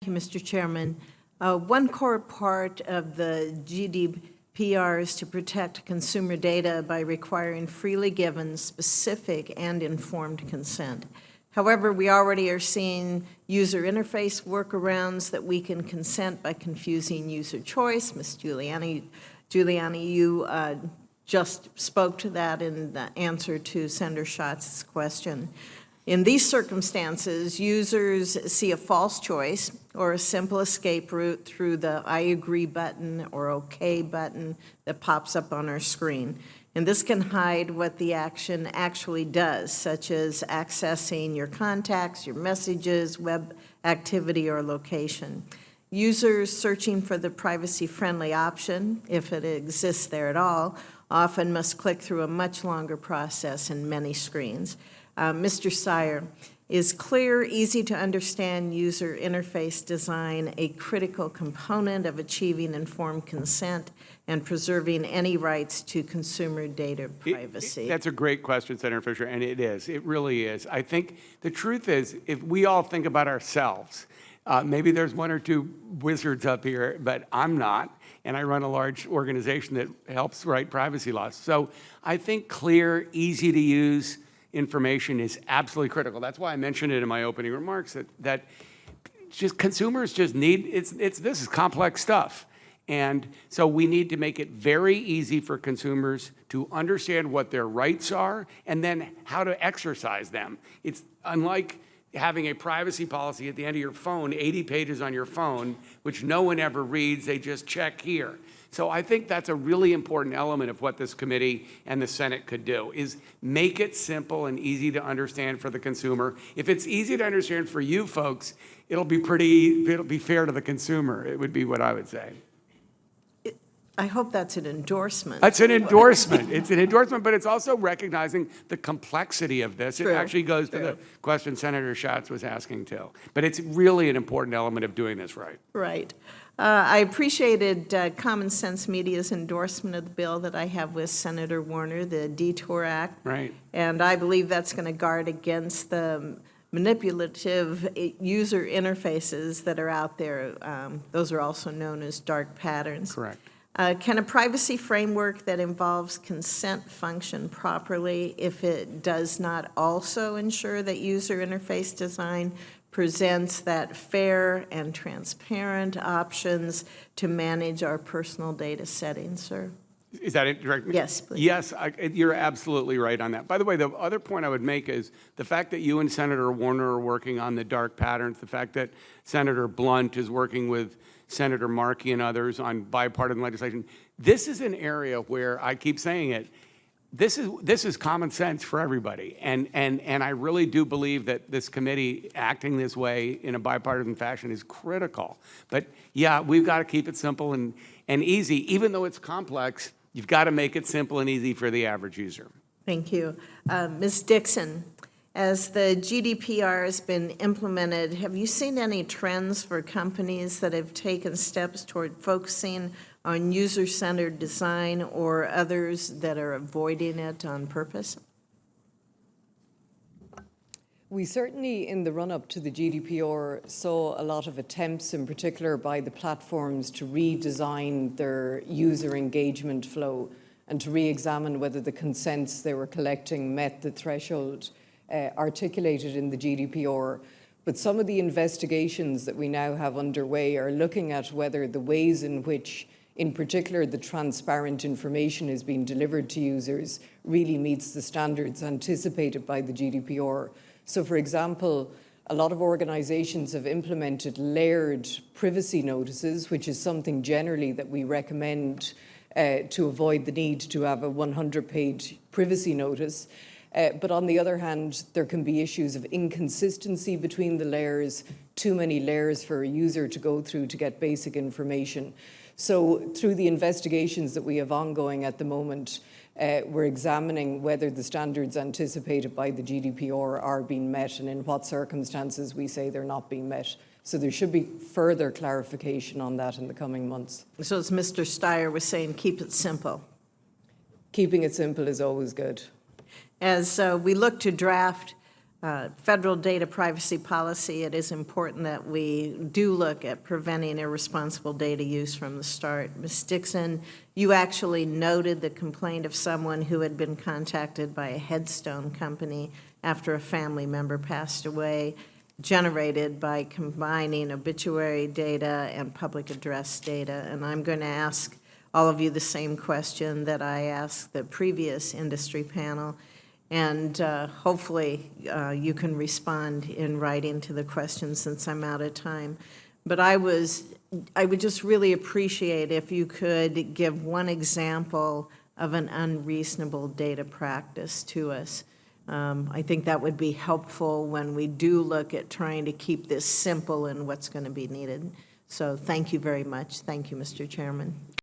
you, Mr. Chairman. One core part of the GDPR is to protect consumer data by requiring freely given, specific, and informed consent. However, we already are seeing user interface workarounds that weaken consent by confusing user choice. Ms. Giuliani, you just spoke to that in the answer to Senator Schatz's question. In these circumstances, users see a false choice or a simple escape route through the I agree button or OK button that pops up on our screen. And this can hide what the action actually does, such as accessing your contacts, your messages, web activity, or location. Users searching for the privacy-friendly option, if it exists there at all, often must click through a much longer process and many screens. Mr. Steyer, is clear, easy-to-understand user interface design a critical component of achieving informed consent and preserving any rights to consumer data privacy? That's a great question, Senator Fischer, and it is. It really is. I think the truth is, if we all think about ourselves, maybe there's one or two wizards up here, but I'm not, and I run a large organization that helps write privacy laws. So I think clear, easy-to-use information is absolutely critical. That's why I mentioned it in my opening remarks, that just consumers just need, this is complex stuff. And so we need to make it very easy for consumers to understand what their rights are and then how to exercise them. It's unlike having a privacy policy at the end of your phone, 80 pages on your phone, which no one ever reads, they just check here. So I think that's a really important element of what this committee and the Senate could do, is make it simple and easy to understand for the consumer. If it's easy to understand for you folks, it'll be fair to the consumer. It would be what I would say. I hope that's an endorsement. That's an endorsement. It's an endorsement, but it's also recognizing the complexity of this. True. It actually goes to the question Senator Schatz was asking too. But it's really an important element of doing this right. Right. I appreciated Common Sense Media's endorsement of the bill that I have with Senator Warner, the Detour Act. Right. And I believe that's going to guard against the manipulative user interfaces that are out there. Those are also known as dark patterns. Correct. Can a privacy framework that involves consent function properly if it does not also ensure that user interface design presents that fair and transparent options to manage our personal data settings, sir? Is that it, Director? Yes, please. Yes, you're absolutely right on that. By the way, the other point I would make is the fact that you and Senator Warner are working on the dark patterns, the fact that Senator Blunt is working with Senator Markey and others on bipartisan legislation. This is an area where, I keep saying it, this is common sense for everybody. And I really do believe that this committee acting this way in a bipartisan fashion is critical. But yeah, we've got to keep it simple and easy. Even though it's complex, you've got to make it simple and easy for the average user. Thank you. Ms. Dixon, as the GDPR has been implemented, have you seen any trends for companies that have taken steps toward focusing on user-centered design or others that are avoiding it on purpose? We certainly, in the run-up to the GDPR, saw a lot of attempts, in particular by the platforms, to redesign their user engagement flow and to re-examine whether the consents they were collecting met the threshold articulated in the GDPR. But some of the investigations that we now have underway are looking at whether the ways in which, in particular, the transparent information is being delivered to users really meets the standards anticipated by the GDPR. So, for example, a lot of organizations have implemented layered privacy notices, which is something generally that we recommend to avoid the need to have a 100-page privacy notice. But on the other hand, there can be issues of inconsistency between the layers, too many layers for a user to go through to get basic information. So through the investigations that we have ongoing at the moment, we're examining whether the standards anticipated by the GDPR are being met and in what circumstances we say they're not being met. So there should be further clarification on that in the coming months. So as Mr. Steyer was saying, keep it simple. Keeping it simple is always good. As we look to draft federal data privacy policy, it is important that we do look at preventing irresponsible data use from the start. Ms. Dixon, you actually noted the complaint of someone who had been contacted by a headstone company after a family member passed away, generated by combining obituary data and public address data. And I'm going to ask all of you the same question that I asked the previous industry panel. And hopefully you can respond in writing to the question since I'm out of time. But I would just really appreciate if you could give one example of an unreasonable data practice to us. I think that would be helpful when we do look at trying to keep this simple and what's going to be needed. So thank you very much. Thank you, Mr. Chairman.